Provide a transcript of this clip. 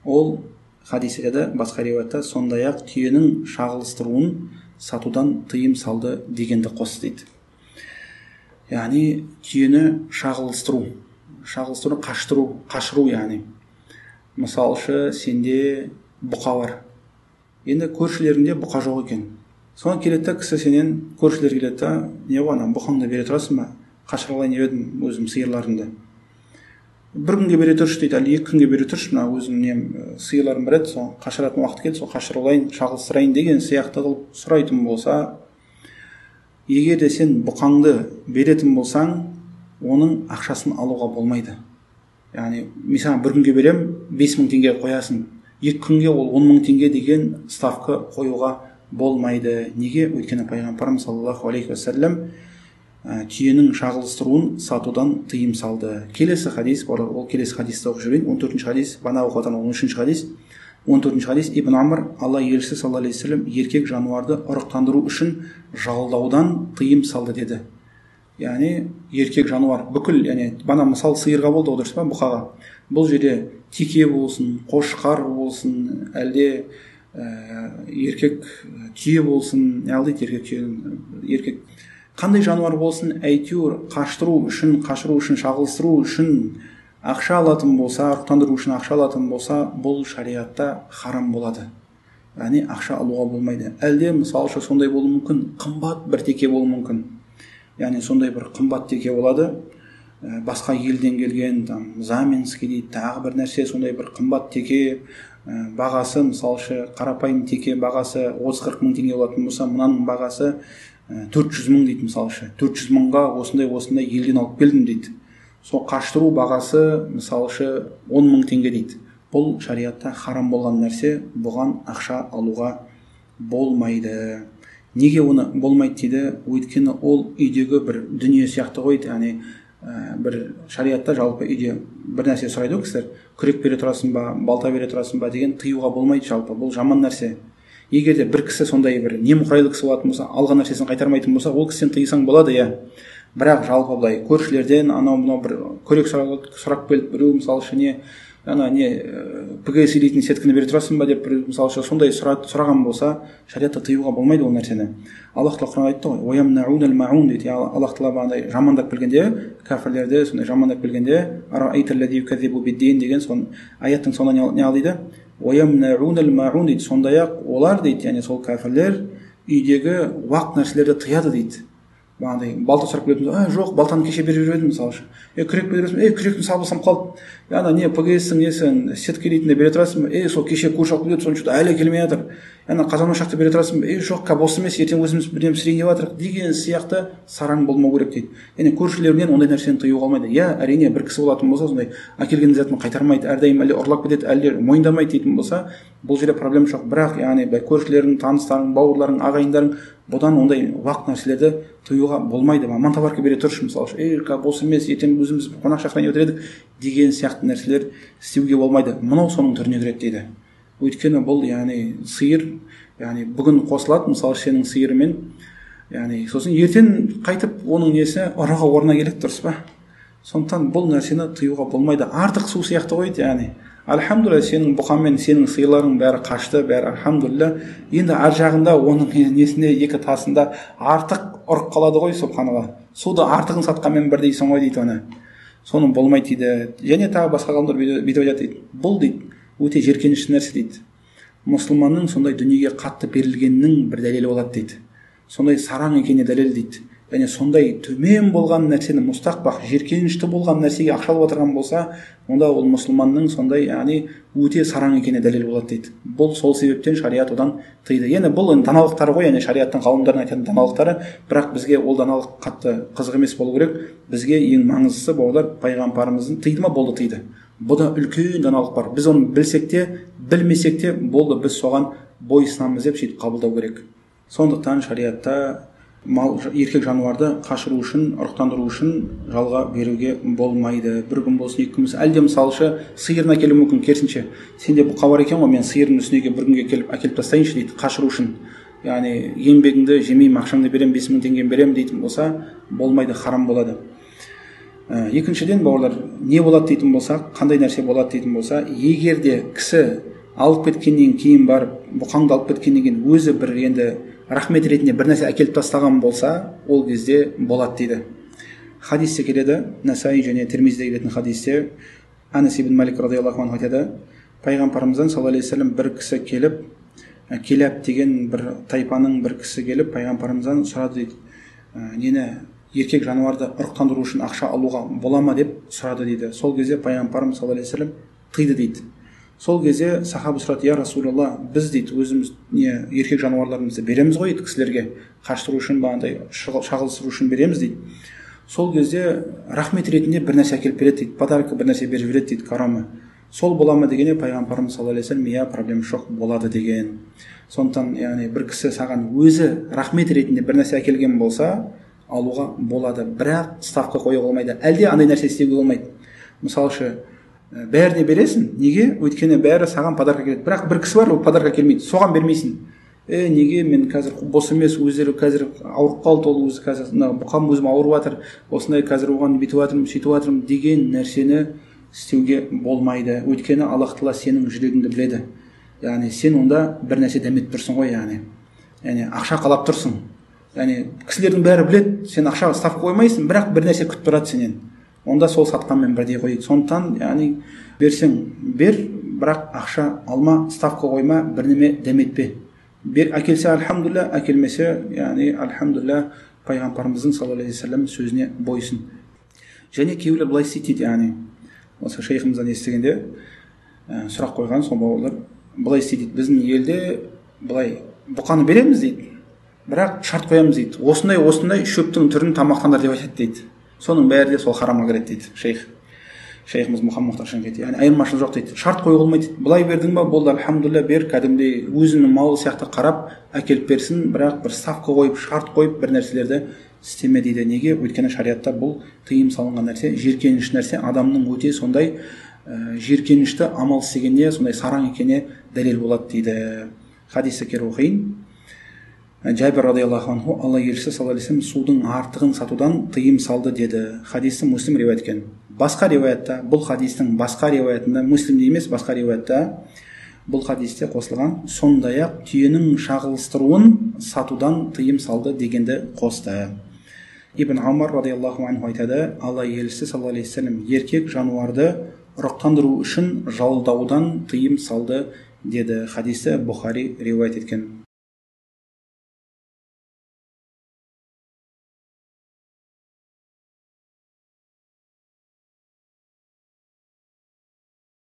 ол хадисте де басқа риуаятта сондай ақ түйенің шағылыстыруын сатудан тыйым салды дегенді қосты дейді. Яғни түйені шағылыстыру, қашыру, яғни мысалшы сенде бұқа бар, енді көршілеріңде бұқа жоқ екен, соны келеді кісі, сенен көршілер келеді, не ғой ана бұқаңды бере тұрасың ба, қашыра алайын деп едім өзім сиырларымды, бір күнге бере тұршы дейді, әлі 2 күнге бере тұршы, мына өзім сиырларым бар еді, соны қашыратын уақыт келді, соны қашыра алайын, шағылыстырайын деген сияқты қылып сұрайтын болса, егер де сен бұқаңды беретін болсаң, оның ақшасын алуға болмайды. Яғни мен саған 1 күнге берем, 5.000 теңге қоясың, 2 күнге ол 10.000 теңге деген ставка қоюға болмайды. Неге? Өйткені пайғамбарымыз саллаллаху алейхи уассалам түйенің шағылыстыруын сатудан тыйым салды. Келесі хадис, ол келесі хадисті оқып жүрейін. 14-ші хадис, бана оқыған 13-ші хадис. 14-ші хадис, Ибн Амр, Алла елшісі саллаллаху алейхи уассалам еркек жануарды ұрықтандыру үшін жалдаудан тыйым салды деді. Яғни еркек жануар бүкіл, яғни бана мысал сиырға болды, дұрыс па, бұқаға. Бұл жерде теке болсын, қошқар болсын, әлде еркек түйе болсын, еркек қандай жануар болсын, әйтеуір қашыру үшін, шағылыстыру үшін ақша алатын болса, ұрықтандыру үшін ақша алатын болса, бұл шариғатта харам болады. Яғни ақша алуға болмайды. Әлде мысалшы сондай болуы мүмкін, қымбат бір теке болуы мүмкін. Яғни сондай бір қымбат теке болады, басқа елден келген, Заменский дейді, тағы бір нәрсе, сондай бір қымбат теке, бағасы мысалшы қарапайым теке бағасы 30-40 мың теңге болатын болса, мынаның бағасы 400 мың дейді мысалшы. 400 мыңға осындай елден алып келдім дейді. Сол қаштыру бағасы мысалшы 10 мың теңге дейді. Бұл шариғатта харам болған нәрсе, бұған ақша алуға болмайды. Неге оны болмайды дейді? Өйткені ол үйдегі бір дүние сияқты ғой, яғни бір шариғатта жалпы үйде бір нәрсе сұрайды ғой кісілер, күрек бере тұрасың ба, балта бере тұрасың ба деген тыюға болмайды жалпы, бұл жаман нәрсе. Егер де бір кісі сондай бір немқұрайлы кісі болатын болса, алған нәрсесін қайтармайтын болса, ол кісіден тыйсаң болады, иә. Бірақ жалпы былай көршілерден анау бір күрек сұрап келіп, біреу мысалы үшін ПГС илейтін сетканы бере тұрасың ба деп мысалы сондай сұраған болса, шариғатта тыюға болмайды ол нәрсені. Аллах тағала Құранда айтты ғой, "Уямнаунал маун" дейді. Аллах тағала бағандай жамандап келгенде, кәфірлерді сондай жамандап келгенде, "Араайталлази юказзибу биддин" деген сон аяттың соңында не дейді? "Уямнаунал маун" дейді. Сондай-ақ олар дейді, яғни сол кәфірлер үйдегі уақ нәрселерді тыяды дейді. Бағандай балта сұрап келетін, жоқ, балтаны кеше беріп жүрдім мысалы үшін. Күрек бере тұрасың, күректің сабылсам қалды. Яғни ПГС-тің несін сетка илейтінді бере тұрасың ба? Сол кеше көрші алып келеді, соны что-то әлі келмей жатыр. Қазан ошақты бере тұрасың ба? Жоқ, кәп осы емес, ертең өзіміз бірден пісірейін деп жатырық деген сияқты сараң болмау керек дейді. Яғни көршілерінен ондай нәрсені тыюға болмайды. Иә, әрине бір кісі болатын болса, сондай әкелген затын қайтармайды, әрдайым әлде ұрлап кетеді, әлде мойындамайды дейтін болса, бұл жерде проблема жоқ. Бірақ яғни көршілерің, таныстарың, бауырларың, ағайындарың бұдан ондай уақыт нәрселерді тыюға болмайды. Маман товарка бере тұршы мысалы, осы емес, ертең өзіміз қонақ шақырайын өтіредік деген сияқты нәрселер істеуге болмайды. Мынау соның түріне кіреді дейді. Өйткені бұл яғни сиыр, яғни бүгін қосылады мысалы сенің сиырымен, яғни сосын ертең қайтып оның несі ұраға орнына келеді, дұрыс па? Сондықтан бұл нәрсені тыюға болмайды. Артық су сияқты ғой, яғни альхамдулилля сенің бұқамен сенің сиырларың бәрі қашты, бәрі альхамдулилля. Енді ар жағында оның несінде екі тасында артық ұрық қалады ғой, субханалла. Суды артығын сатқанмен бір дейсің ғой дейді оны. Соның болмайды дейді. Және тағы басқа ғалымдар бүйтіп айтады дейді. Бұл дейді өте жеркенішті нәрсе дейді. Мұсылманның сондай дүниеге қатты берілгенінің бір дәлелі болады дейді. Сондай сараң екеніне дәлел дейді. Және сондай төмен болған нәрсені мұстақбақ, жеркенішті болған нәрсеге ақшалап отырған болса, онда ол мұсылманның сондай яғни өте сараң екеніне дәлел болады дейді. Бұл сол себептен шариғат одан тыйды. Енді бұл даналықтар ғой, яғни шариғаттың ғалымдарының айтатын даналықтары, бірақ бізге ол даналық қатты қызық емес болу керек. Бізге ең маңыздысы бауырлар, пайғамбарымыздың тыйды ма, болды, тыйды. Бұда үлкен даналық бар. Біз оны білсек те, білмесек те, болды, біз соған бойсынамыз деп сөйтіп қабылдау керек. Сондықтан шариғатта еркек жануарды қашыру үшін, ұрықтандыру үшін жалға беруге болмайды. Бір күн болсын, екі күн болсын. Әлде мысалшы сиырын әкелуі мүмкін, керісінше. Сенде бұқа бар екен ғой, мен сиырын үстіне бір күнге әкеліп тастайыншы дейді, қашыру үшін. Яғни еңбегіңді жемеймін, ақшаңды беремін, 5.000 теңге беремін дейтін болса, болмайды, харам болады. Екіншіден бауырлар, не болады дейтін болсақ, қандай нәрсе болады дейтін болса, егер де кісі алып кеткеннен кейін барып, бұқаңды алып кеткеннен кейін өзі бір енді рахмет ретінде бір нәрсе әкеліп тастаған болса, ол кезде болады дейді. Хадисте келеді, Насаи және Тирмизиде келетін хадисте, Анас ибн Малик радиаллаху анху айтады, пайғамбарымыздан саллаллаху алейхи вассалам бір кісі келіп, Келәб деген бір тайпаның бір кісі келіп пайғамбарымыздан сұрады дейді, нені еркек жануарды ұрықтандыру үшін ақша алуға бола ма деп сұрады дейді. Сол кезде пайғамбарымыз саллаллаху алейхи вассалам тыйды дейді. Сол кезде сахаба сұрады, я Расулалла, біз дейді өзіміз еркек жануарларымызды береміз ғой дейді кісілерге, қаштыру үшін бағандай шағылыстыру үшін береміз дейді. Сол кезде рахмет ретінде бір нәрсе әкеліп береді дейді, подарка бір нәрсе беріп жібереді дейді, карамы. Сол бола ма дегенде пайғамбарымыз саллаллаху алейхи вассалам, иә, проблема жоқ, болады деген. Сондықтан яғни бір кісі саған өзі рахмет ретінде бір нәрсе әкелген болса, алуға болады, бірақ ставка қоюға болмайды. Әлде андай нәрсе істеуге болмайды. Мысалы үшін бәріне бересің, неге? Өйткені бәрі саған подарка келеді. Бірақ бір кісі бар, ол подарка келмейді, соған бермейсің. Неге мен қазір бос емес, өздері қазір ауырып қалды, ол өзі қазір бұқам өзім ауырып жатыр, осындай қазір оған бүйтіп жатырмын, сөйтіп жатырмын деген нәрсені істеуге болмайды. Өйткені Аллах Тағала сенің жүрегіңді біледі. Яғни сен онда бір нәрсе дәметіп тұрсың ғой, яғни ақша қалап тұрсың. Яғни кісілердің бәрі біледі, сен ақша ставка қоймайсың, бірақ бір нәрсе күтіп тұрады сенен. Онда сол сатқанмен бірдей ғой. Сондықтан яғни берсең бер, бірақ ақша алма, ставка қойма, бірнеме дәметпе. Бер, әкелсе альхамдулилля, әкелмесе яғни альхамдулилля пайғамбарымыздың саллаллаху алейхи вассалам сөзіне бойсын. Және кейбіреулер былай істейді, яғни осы шейхімізден естігенде сұрақ қойған, сол бауырлар былай істейді, біздің елде былай бұқаны береміз дейді, бірақ шарт қоямыз дейді, осындай шөптің түрін тамақтандар деп айтады дейді. Соның бәрі де сол харамға кіреді дейді шейхіміз Мұхаммад Мұхтар Шанкети. Яғни айырмашылық жоқ дейді. Шарт қоюға болмайды дейді. Былай бердің ба, болды, альхамдулилля, бер, кәдімгідей өзінің малы сияқты қарап әкеліп берсін, бірақ бір ставка қойып, шарт қойып бір нәрселерді істеме дейді. Неге? Өйткені шариғатта бұл тыйым салынған нәрсе, жиіркеніш нәрсе, адамның өте сондай жиіркенішті амал істегенде сондай сараң екеніне дәлел болады дейді. Хадисті келіп оқиын. Жабир радиаллаху анху, Алла елшісі саллаллаху алейхи вассалам судың артығын сатудан тыйым салды деді. Хадисті Муслим риуаят еткен. Басқа риуаятта, бұл хадистің басқа риуаятында, Муслимде емес, басқа риуаятта бұл хадисте қосылған, сондай-ақ түйенің шағылыстыруын сатудан тыйым салды дегенді қосты. Ибн Умар радиаллаху анху айтады, Алла елшісі саллаллаху алейхи вассалам еркек жануарды ұрықтандыру үшін жалдаудан тыйым салды деді. Хадисті Бұхари риуаят еткен.